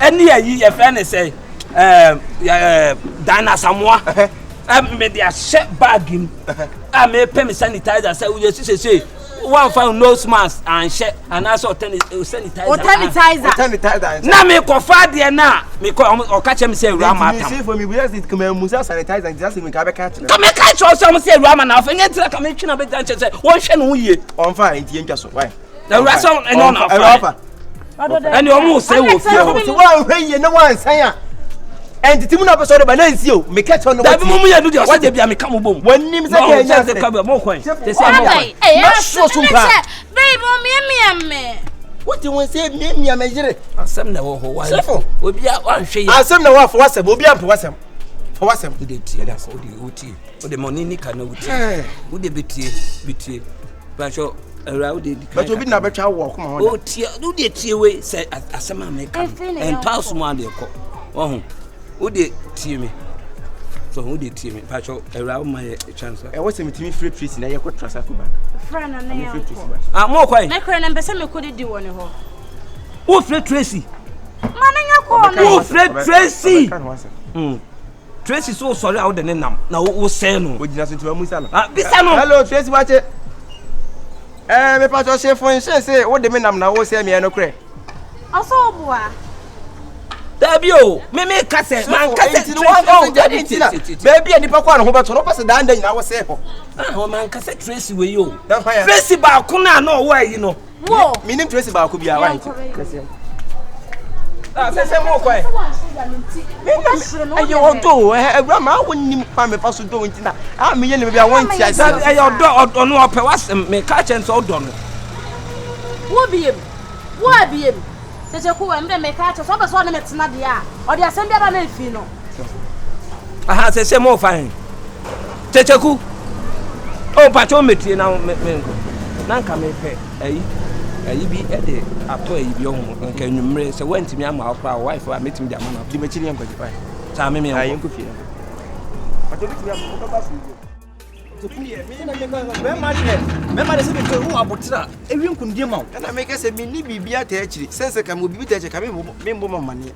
Any your friend say Dana Samoa me dia share bag him me pay me sanitizer say we say one found nose mask and share and also sanitizer na me ko fa de na me ko o ka che me say Awurama atam say for me we just come musa sanitizer and just me ka be catch come catch us some say Awurama na fa nyentira ka me twina be dan che say won hwe no ye on fa enti entwa so why the rest on no no fa and you almost say wo fie ho so one hwe ye na one san a enti timu na person ba na nsi o me catch on no da bi mu ya do de o say bia me kam bom wannim say ke nya say ka be mo kwan they say mo kwan so so ba baby me what you want say me amejire asem na wo ho wa obi a wan hwe ya asem na wa for wasem obi am for wasem o de tie da o de money ni ka na wuti o de betie ba sho era o de but obi na betwa wo kuma ho o tie o de tie we say asem America and pass mo ade ko o de tie me so o de tie me ba sho era o my chance e what me free trees na ye ko trasa ko ba friend na ye mo kwai na kra na mbese me ko di woni ho o free Tracy mananya ko o free Tracy Tracy so sorry out the nam na wo say no o gina so ntima musa no bisa no hello Tracy wache me pa to say phone say wo de me nam na wo say me no kre aso obua Dabio me kase man kase no one Tracy baby ani pa kwa no ho beto no pass dan dan na wo say ho man kase Tracy we yo Tracy ba ko na no wo ayi no wo minim Tracy ba ko bia wa say mo kwai ayo odo Awurama wonnim pa me paso do ntina me ye ne bia won ti ase ayo odo no ope wasem me ka chen so odo no wo biem tete ko we me ka che so be so na metena de a o de asem bia ba na fi no aha say mo fine tete ku o pa cho metie na me na nka me pe ayi bi e de ato ayi bi ohun nka nwumre se wantimi ama akwa wife wa metimi de ama na di machiri en kwaji fine ta me ayi nko fie ato bi ti ya ko ba fu to fie me na me ma de se be hu abotira ewi nkundie ma na me ka se me ni bibia ta akiri sense ka mo bibi ta akiri ka me mbo mamane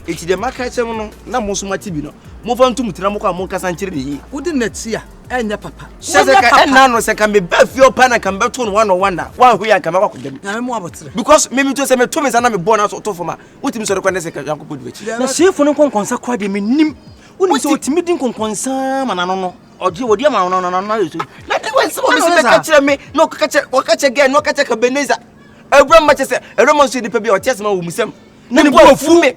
eti de maka chem no na mo so mati bi no mo fa ntum tira mo kwa mo kasa nkire ni wodi na tia enya papa sense ka enna no se ka me ba fie opa na ka me to no one on one na wa hu ya ka me kwa kodam na me mo abotire because me to se me to me sana me born so to foma wotimi so rekwa se ka yankopɔ du achi na Shifo no konkonsa kwa de me nim woni se otimi din konkonsa manano no oje wodi ama no na yeso na de wen se mo se ka kire me no ka kire gen no ka kire ka Benezar Awurama che se Awurama so di pa bi o tiase ma wo musam na ni bo fu me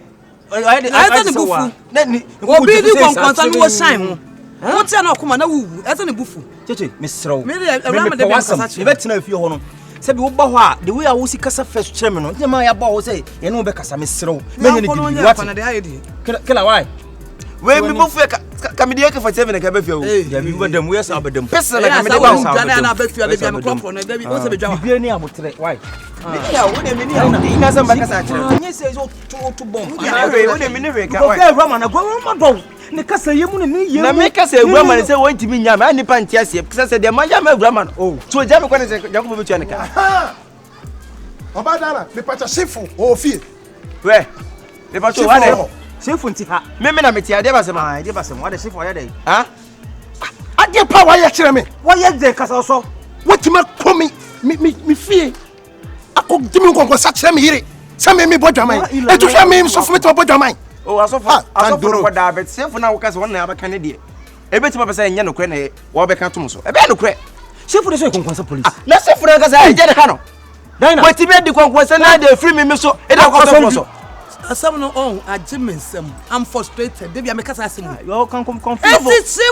I don't bufu na ni obi di konkonsa no wo shine ho wo tia na okuma na wuwu ese ne bufu cheche me sraw me Awurama de konkonsa e betina afie ho no se bi wo ba ho a de we a wo si kasa first kire me no je ma ya ba ho se ye no be kasa me sraw me ne di what kila why we mi bufu ka me dey ka 47 ka be fie o ya bi wo dem we sa abedem pesa na ka me dey ba sa abedem na be fie de bi microphone na be wo se be dwa bi ni abotre why ya wo ne me ni ina san ba kasa kire nye se zo to bomb wo ne me ni we ka why Awurama na go ma do ne kasa yemu ne yemu na me kasa Awurama ne se won timi nya ma nipa ntia se kasa se de ma ya ma Awurama no so ja me kwa ne se Jacob be tua ne ka oba dara me pacha Shifo o fie we me pacha wa ne Shifo nti ha me na me tia de ba se ma de ba se mo de Shifo ya dey ha ade pa wa ya kire me wa ye de kasa so wetima ko me fie ako dimi konkonsa kire me yire se me bodwaman e tu hwe me so fo me to bodwaman o asofo ko da bet Shifo na wo kasa won na abaka ne de e betima be se nya no kre na wo be ka tom so e be no kre Shifo de so konkonsa police na Shifo na kasa e je de ka no dina wetime di konkonsa na de free me so e da ko so asam no on agimensem I'm frustrated dey be make kasa asem you can confuse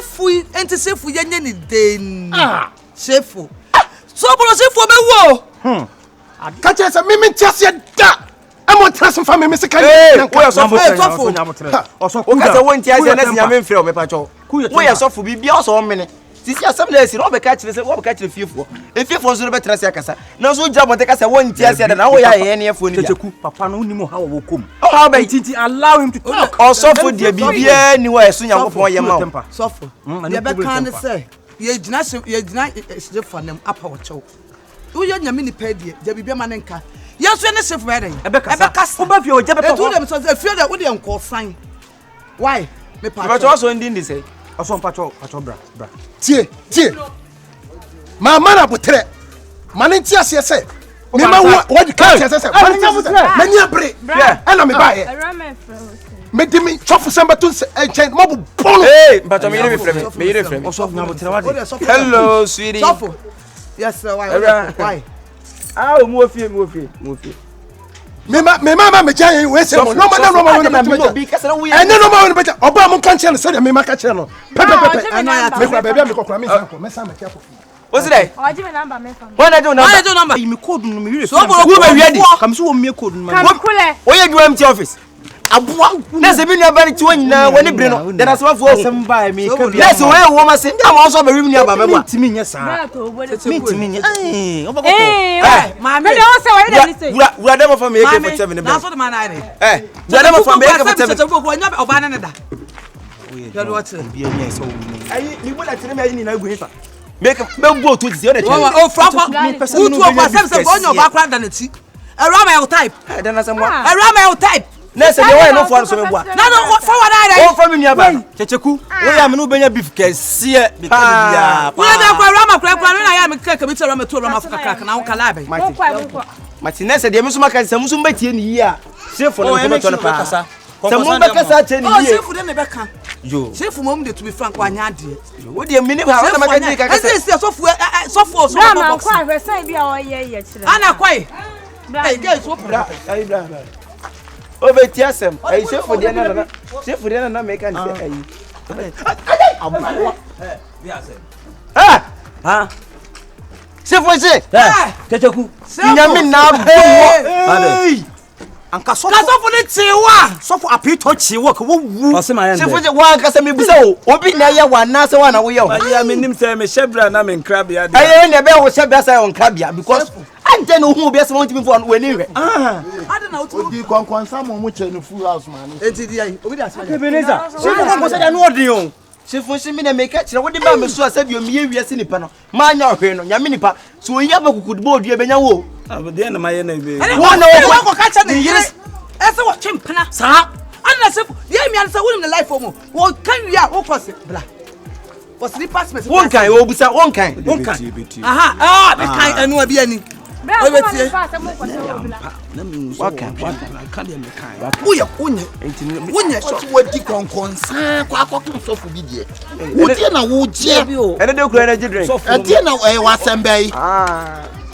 enti Shifo yenye ni den Shifo so bro Shifo be wo ka che se me ntiase da amo trasem fa me se ka wo ya so o so ku kasa won ntiase na nya me mfrɛ o me pa cho wo ya so fu bibia o so mene Sisi assembly si no be catch say wo be catch fiefo. Fiefo so be trase akasa. Na so gya bonte kasa won ti ase na wo ya ye ne efo ni. Checheku papa no nimo ha wo kom. How be Titi allow him to talk. Also for the bibia ni wa eso Nyankopon ye ma. Sofo. Ye be kan say ye gina Shifo nem apa wo chew. Wo ye nyame ni pedie, je bibia ma ne nka. Ye so ne Shifo be den. E be kasa. Oba fi o je be to. E do dem so fie da wo de nko san. Why? Me pa. But also ndin say. Aso pacho bra. Tie. Mama na botre. Mane ntia se se. Me ma wo di ka se se. Mane ntia botre. Mani abre. Ana me ba ye. Me di me chofu samba tun se enchen mo bu polo. Hey, but me yire frame. Oso na botre wa de. Hello, sweetie. Sofo. Yes sir, why? Ah, mo fie. Me mama me jaye we se mo. No ma be kasa na wo ene no ma woni beja oba mo kan chene se de me ma ka chene no pepe me kwa baby me kokra me san ko me san me kia ko what's that Oji me number me fam. When I do number Me code no me yire. So wo be ready Kam so wo me code no. Kam kule. wo ye GMT office aboa na se bi nua ba ni ti wonyina woni bre no de na so fo Samba me ka bi. na se wo ye wo ma se nda ma so ba wi nua ba me bo Timi nya sa. Na to bo de. Me timi nya. Oba ko. Maame. Me de o se we de ni say. Wura dem for me AK47 Na so de man na dey. wura dem for me AK47 Ko nya oba na ne da. Ya do what? Bi nya so wo. ayi ni bo na tire me ayi ni na gu hisa make me go to the other Oh, Franco. Who to oba say go nya oba kra da na ti. Awurama your type. de na se mo Awurama your type. na se de wo no for so me boa No, forward there. wo fa me nua ba Checheku, wo ya me no benya beef kese be ka bia. We dey kwa Awurama kra na ya me keka me ti Awurama to Awurama kaka na wo kala be. Mo kwa. Martinez de me so maka se muso mbatie ni yi a Shifo no ko beto no pa kasa. se mo mbakasa che ni Oh, yi Shifo de ne be kan. yo Shifo mom de to be frank wa nya ade. wo de mini ba na maka ni kaka se sofo Bra man kwa hwese bia o ye kire. Ana kwai. Bra. Hey, guys, so bra. ayi bra o be tiasem ayi Shifo de na make an say ayi Ha? Shifo je Checheku. nyame na bo Anka so. Kasofo ne tiwa. So for apito chiwo ko wo wu. Ose ma Shifo je wa kasa me busa o obi na ye wa na se wa na wo ye o Ya me nim say me shebra na me nkra bia de. ayi ne be wo she be say on krabia because ante no hu obi se won timi fo no wani hwe Ade na utu. di konkonsa mo mu che no full house man Enti di ai. Obi da sa. Benezar. Shifo ko say no odin o. Shifo shi mi na make kire wo de ba me so asabi o miye wiase nipa no ma nya ohwe no nyame nipa so oyi abakuku bo odua benya wo Abode na maye na be. wo na wo ko ka cha ne yire. Ese wo chimpana. sa Ana se ye mi an se wo na life omo. Wo kan wi a wo cross bla. Was the pass me. won kan wo busa won kan Aha. Be kan anu abi ani. Bra O ko betie. ni fa se mo kwa se bla. Na me so. Waka. Ka de me kan. Wonye so wadi konkonsa kwa akoko sofo bi die wo tie na wo je ene de kura energy drink e tie na wa sembai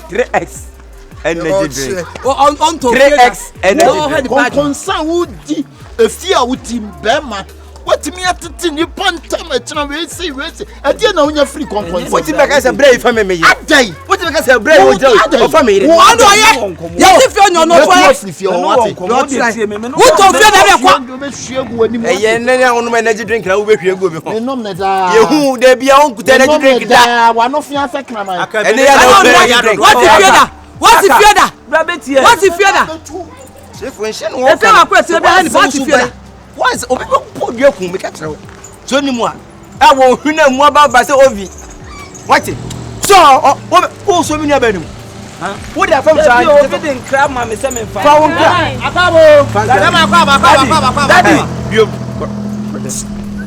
3x energy drink on to 3x energy drink konkonsa wo di efi a wo tim bema watimi atete ni pantam echina we see e tie na wonya free konkonsa what be ka say bray fa me yi adai what be ka say bray wo je o fa me yi wo ando ye. Ye ti fi onyo no to ye. Wo to fi na be kwa. ye ne ne onu energy drink na wo be hwie go bi ho enom na da ye hu de bia on kuta energy drink da wa no fia sekna man ene ya na energy drink What if you da? What if you da? Bra betie. What if you da? Shifo nche no E fe wa kwa se be ha ni what if you da? once obi po dua kun me ka kire wo so ni mu a wo huna mu aba se ovi what so o so mi ni aba ni ha wo de afam sa Obi de nkra ma me se me fa. fa won kra Akabo. Ba. daddy bio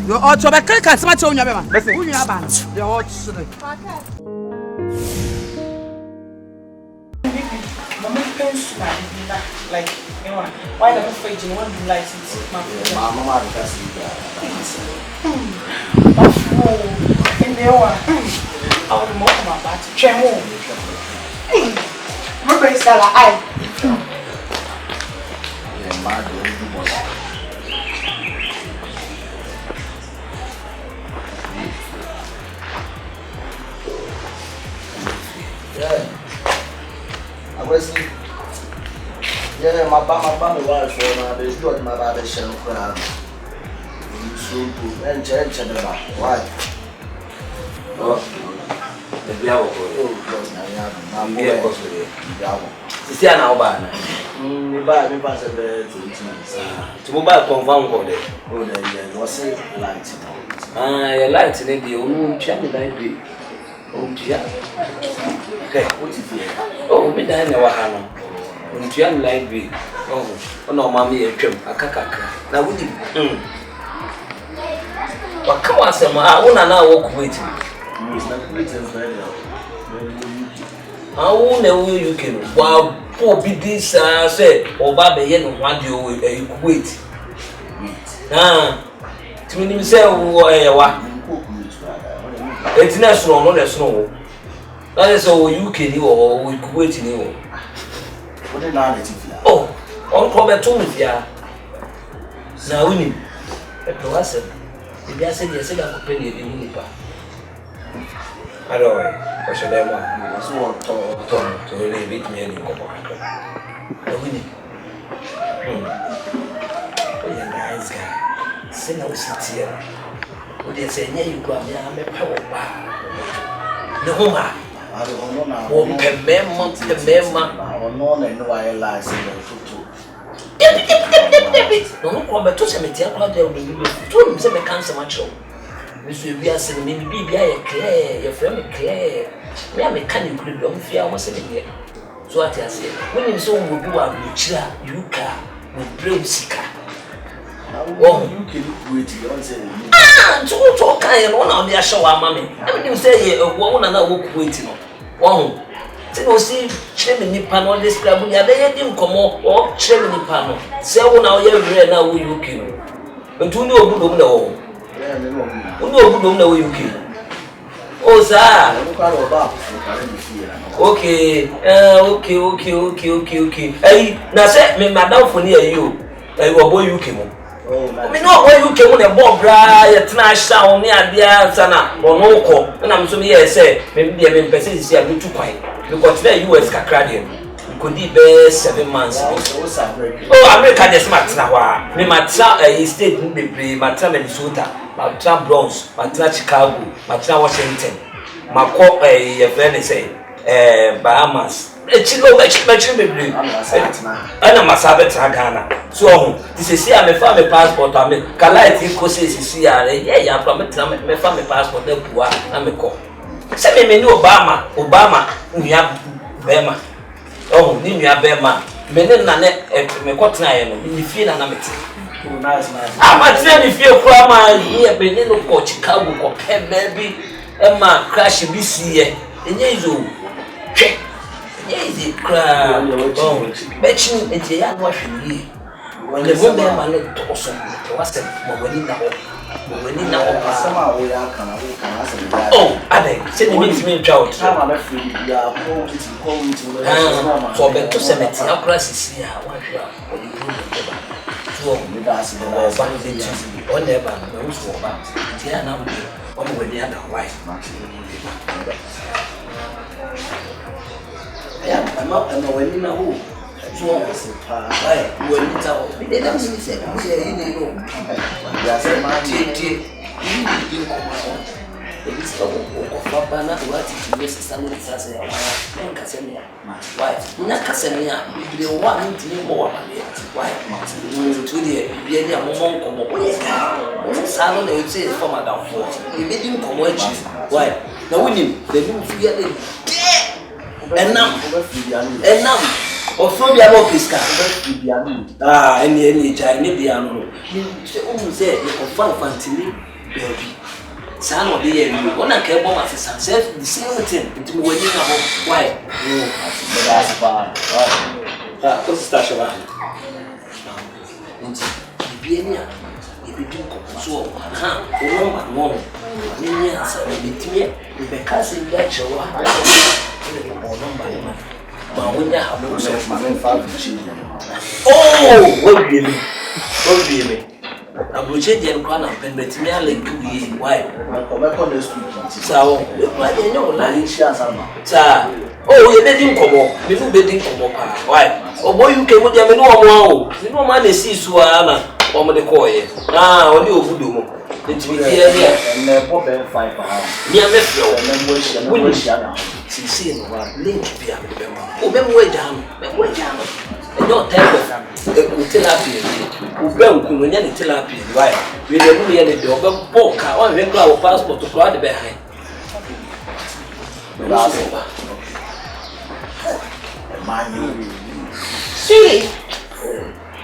Yo o to be kan se ma che onwa be ma. Listen. Onwa ba. Ye o chire. Like, you know, why the fridge and one license? ma mama ka si In the one, I would more my bat, Chemo. Remember, it's that I. ma do ni mo Agora yeah, my wife for now. There's not my bad shell crowd. So good. And why? Oh. The biawo ko. Oh, because na ya. I'm here cause we biawo. Sisi ana oba na. Me ba se be 20 minutes. To mobile confirm ko de. Oh, then yeah, was say light. Your light in the onu tia me light be. Oh, tia. Okay, What is it? oh, me dan na wa ha no. Onu tia me light be. Oh, ono mama ye twam akakaka. Na wudi. Wa ka wa se ma una na wo Kuwait. It's not Kuwait very well. Awu na wo UK no. Wa po bi di sa say oba be ye no hwade o Kuwait. Timi ni say wo wa. International no le so no. That is so UK ni wo Kuwait ni wo. What the na native. Oh, on come to me ya. Na wini. E to wase. Bi ase di ase da ko pe ni e ni pa. Alo, o se da mo. So To le bit me ni ko ko. Na wini. Oh, yeah, nice guy. Say na o sit here. O de say nya you go me pa wo ba. Ne ho ma. I don't know now. O pe mema. No, no, I realize it. No come to se metia kwa de obi bi to se me cancer ma cho me so wi ase me bi bia ye clear ye frame clear me a mechanic kuri bi o fia o se me ye so ati ase when you so wo bi wa bi chira yuka wo brave sika wo You can wait, you don't say. to kan no na o de ahye wa ama me e me say ye wo na wo Kuwait no wo se no si chire me nipa no describe ya dey di nkomo o chire me nipa no se wo na o ye were na wo UK no ntu ni ogudom na wo Yeah, me know. oni ogudom na wo UK o sa okay hey na se me madam for ni ayi o ayi wo boy UK mo me no boy UK mo na bo bra ya tena sha o me adia sana ono ko na me so me ye se me bia me pese sisi a me tu kwai because the US kakra dem could be 7 months. Oh, America just matter now. Me matter state be matter Minnesota, matter Bronx, matter Chicago, matter Washington. My co your friend say Bahamas. Chilo be ana masabe Ghana. So this is here me fa me passport am kala eti ko say sisi are ya pa me fa me passport e bua na me ko. Se me ni Obama nua bema. Oh, ni nua bema. Me ne na ne me kwotena ye no. Ni fie na mete. Oh, nice. Ama tena ni fie kura ma ye be ne no ko Chicago ko pe baby. E ma crash bi si ye. Enye izo. Hwe. Enye izi kra. Oh, be chin enti ya no hwe ni. Le bo be ma le to so. Wase mo wani na ho. Oh, Ade, say the means me child. So be to se meti akura sisi ya wa hwa o di pro so me da se the ba de ti o never no so ba ti ya na o mo we dia da why ya ama we ni na ho so se pa why we ni ta o be dey me say you know ya se ma ti ni ko ebi so ko papa na wati ti sesa no sasa ya wa nka se me why nya ka se me ya bi wa ni ti mo wa me why to the bi e dia mo nko mo ye o sa no na e say for madam for e bi di nko mo achi why na woni the new figure dey enam o so bia mo piska eni jai ni bia no se o mu se e ko FANTE ni baby san o dey you ona ka ebo ma se self the same thing nti mo wani na ho why that's bad ko station ba nti bia ni a e bi din ko so ha o no ma no ni ni asa e bitimie e be ka se nda chewa o no ma no ma wonya ha mo so ma men fa chi oh what really abroche dia nkwa na penbetimi ala kuyi why ko next week sawo ma dey no la share sama sa oh ye be din komo me fu be din komo pa why obo UK mo dia me no omo o me no ma na si so ana o mo de ko ye o ni obudo mo It's with here and the pop and 5 hours. Near Metro, And then we shall see in the one link to be able to them. Oh, them way down, and don't tell them. Tilapia, who bell when any tilapia, right? We don't need any dog, but book, I want to go our passport to crowd behind. Sweetie.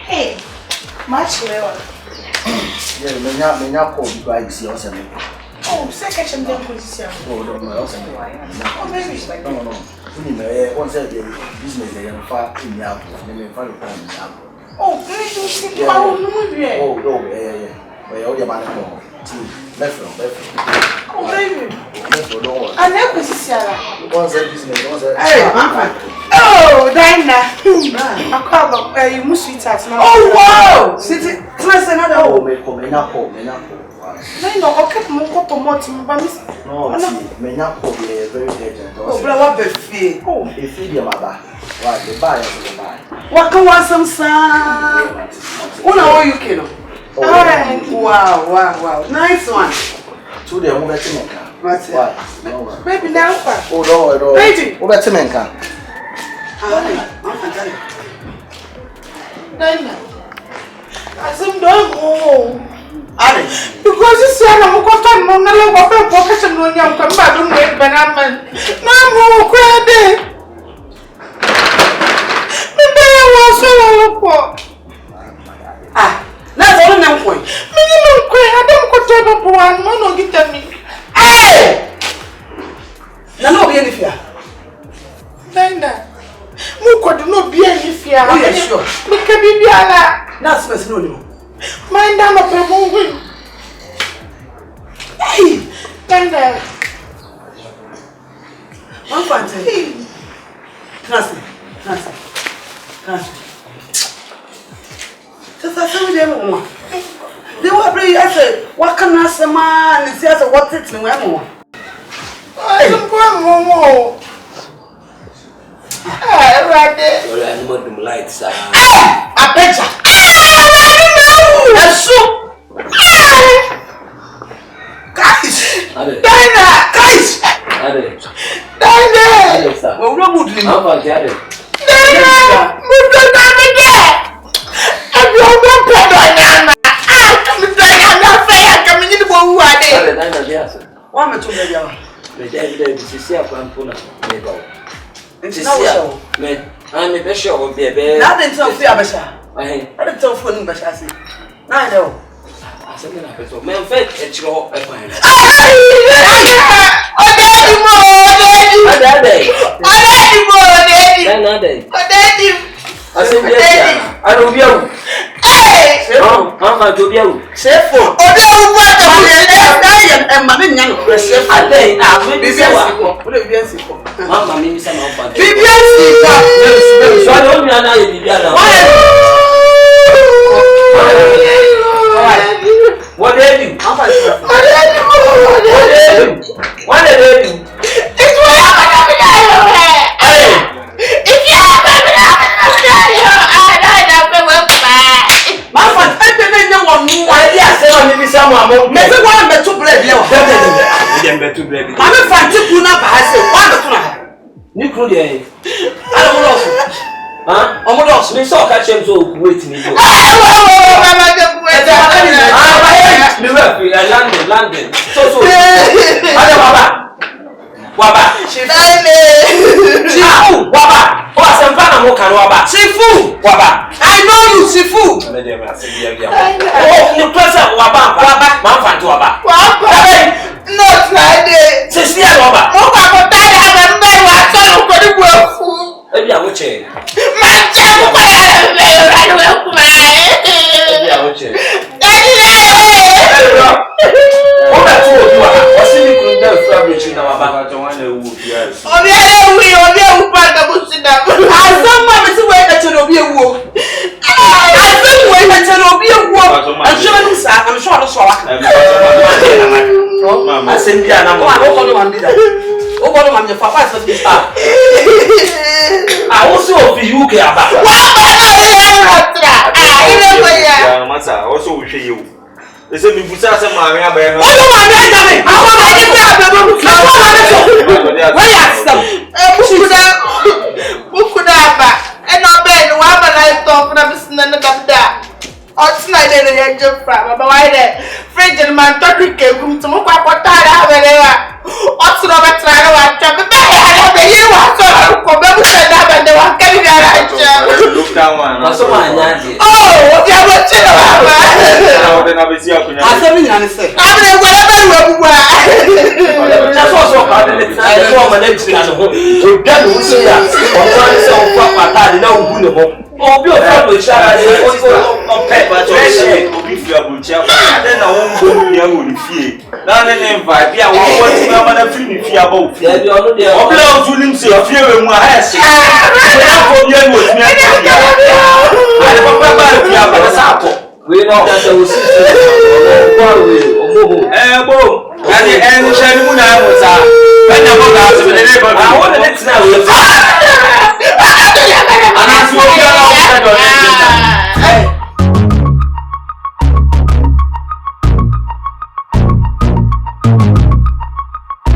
Hey, much well. Yeah, me not call you guys. Oh, second them position. Oh, don't know. Oh, maybe. No. Once a day, business they are far in the apple, and then follow the Oh, please don't see how you yeah. Oh, yeah. Well, your man home. Left. Oh, baby. Don't I never see Sarah. once a business, once a. Hey, I'm fine. Oh, Dinah. I call up you must sweet as now. Oh, wow! City, class another. Oh, me not call. No, okay, Mongo promoting, but Miss. No, me not call be very urgent. Oh, but what the fee? Oh, If you your mother, right, the buyer for the buy. What can want some sun? Who know you can? alright. Wow. Nice one. To the woman to make What's no. Baby, now. Oh, no. Baby. Over to menka. Dinah. As I'm Alice. because you see, I'm going to know what I'm focusing on young combat with Benaman. No more credit. Maybe I was so That's all I'm going. minimum queen. I don't go to one man or get me. Hey! No, be any fear. Dinah. Muko do not be any fear. Oh, yeah, sure. Look at me, That's my snow. mind down up a moving. Hey! Dinah. I'm fine. Trust me. Just I said them. They were pretty. I said, what can I say, man? And see, I said, what's it? No, I don't want more. Right there. Well, I know them lights. I bet you. That's so. Guys! Guys! Dinah! Well, we're not good. How about the other? Dinah! Move the damn again! I'm not better. I'm not fair. I'm in the one who are there. One or two, baby. This is here for Ampuna. It's no Man, I'm a bishop of the bed. Nothing to fear, Basha. I don't tell for Basha. I know. Man, fetch at your appointment. I said, I don't know. I'm going to be able to say for and my men, I think I will be what did you? What did you? It's London. So. Waba. Shifu. Waba. What's a fan of Waba? Shifu. Waba. I know you, Shifu. Oh, you press up Waba. Man, Waba. not like it. Sister Waba. Waba, but I have a very well. Maybe I will change. I also of you care about. Also, we show you. Ese mi busa se maame abaye no. O mo maame ajame. Awo ma ni pe abebo mu ka. Wo ya sam. Bukuda aba. E no be no wa ma na top na bisna na dabda. Otina ile ne yenje fra. Baba wa ile. Fridge man to drink egum to mo kwa kotara abere wa. Otina be tra na wa twa. Be ya na be yi wa so ko be mu se da be de wa ka bi ara cha. Look down one. Maso ma nyaje. Oh, obi abo chira baba. Na de na be si akunya. Asemi nyina ne se. Abre gwara be wa bua. Na so ka de ne ai so ma na tira no ho. Odwa no so ya. O so ni se o fa patade na obu ne ho. Obi o fa do chara de o pepper to Fresh obi fi abuchi aba. Ade na won go ni an wo ni fie. Na ne ne vibe ya wo wo ti na ma na fi ni fie aba o fie. ya bi onu de Obi la otu nim se afie we mu a ha se. Na ko bi en wo ti na. Ale papa ba fi aba na sa ko. we no that we see omo Bo. Ade en shani mu na mo sa. Ba na mo ga so ne ba. ah won ne tina we Ana so obi ala o sa do ne. Hey.